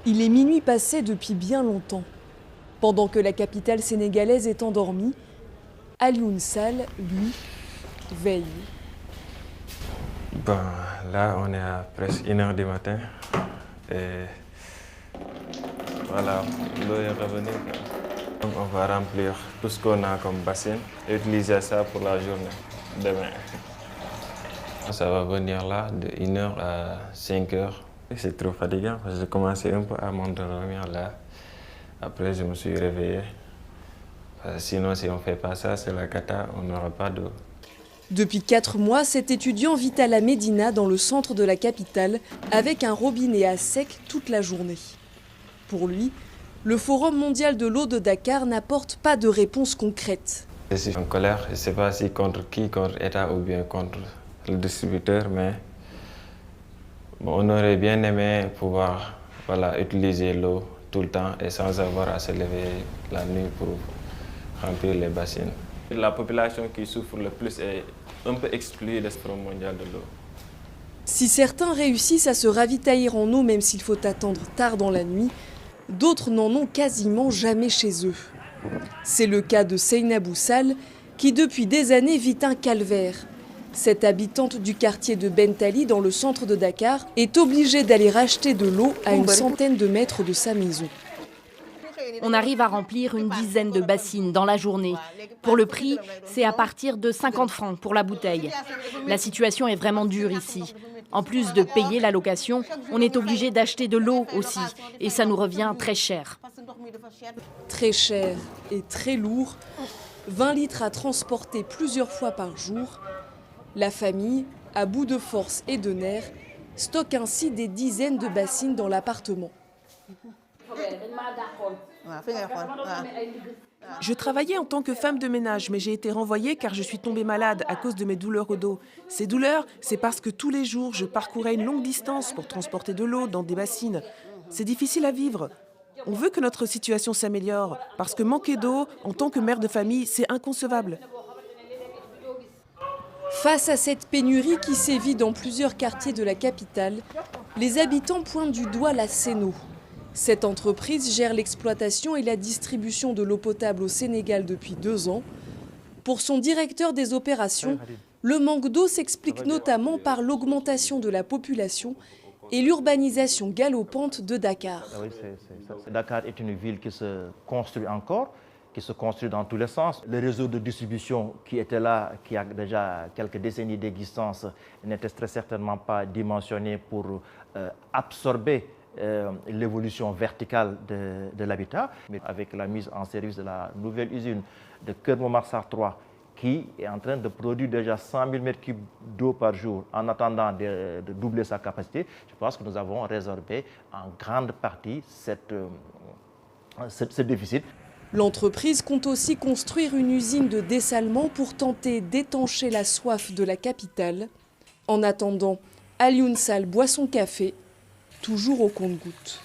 Il est minuit passé depuis bien longtemps. Pendant que la capitale sénégalaise est endormie, Alioune Sall, lui, veille. Bon, là, on est à presque 1 h du matin. Et voilà, l'eau est revenue. Donc, on va remplir tout ce qu'on a comme bassin et utiliser ça pour la journée demain. Ça va venir là de 1 h à 5 h. C'est trop fatigant parce que j'ai commencé un peu à m'endormir là. Après, je me suis réveillé. Sinon, si on ne fait pas ça, c'est la cata, on n'aura pas d'eau. Depuis 4 mois, cet étudiant vit à la Médina, dans le centre de la capitale, avec un robinet à sec toute la journée. Pour lui, le Forum mondial de l'eau de Dakar n'apporte pas de réponse concrète. Je suis en colère, je ne sais pas si contre qui, contre l'État ou bien contre le distributeur, mais bon, on aurait bien aimé pouvoir utiliser l'eau tout le temps et sans avoir à se lever la nuit pour remplir les bassins. La population qui souffre le plus est un peu exclue de ce Forum mondial de l'eau. Si certains réussissent à se ravitailler en eau même s'il faut attendre tard dans la nuit, d'autres n'en ont quasiment jamais chez eux. C'est le cas de Seynabou Sall, qui depuis des années vit un calvaire. Cette habitante du quartier de Bentali, dans le centre de Dakar, est obligée d'aller racheter de l'eau à une centaine de mètres de sa maison. On arrive à remplir une dizaine de bassines dans la journée. Pour le prix, c'est à partir de 50 francs pour la bouteille. La situation est vraiment dure ici. En plus de payer la location, on est obligé d'acheter de l'eau aussi. Et ça nous revient très cher. Très cher et très lourd, 20 litres à transporter plusieurs fois par jour. La famille, à bout de force et de nerfs, stocke ainsi des dizaines de bassines dans l'appartement. Je travaillais en tant que femme de ménage, mais j'ai été renvoyée car je suis tombée malade à cause de mes douleurs au dos. Ces douleurs, c'est parce que tous les jours, je parcourais une longue distance pour transporter de l'eau dans des bassines. C'est difficile à vivre. On veut que notre situation s'améliore, parce que manquer d'eau, en tant que mère de famille, c'est inconcevable. Face à cette pénurie qui sévit dans plusieurs quartiers de la capitale, les habitants pointent du doigt la Séno. Cette entreprise gère l'exploitation et la distribution de l'eau potable au Sénégal depuis 2 ans. Pour son directeur des opérations, le manque d'eau s'explique notamment par l'augmentation de la population et l'urbanisation galopante de Dakar. Dakar est une ville qui se construit encore, qui se construit dans tous les sens. Le réseau de distribution qui était là, qui a déjà quelques décennies d'existence, n'était très certainement pas dimensionné pour absorber l'évolution verticale de l'habitat. Mais avec la mise en service de la nouvelle usine de Keur Momar-Sarr 3, qui est en train de produire déjà 100 000 m3 d'eau par jour en attendant de doubler sa capacité, je pense que nous avons résorbé en grande partie ce déficit. L'entreprise compte aussi construire une usine de dessalement pour tenter d'étancher la soif de la capitale. En attendant, Alioune Sall boit son café, toujours au compte-gouttes.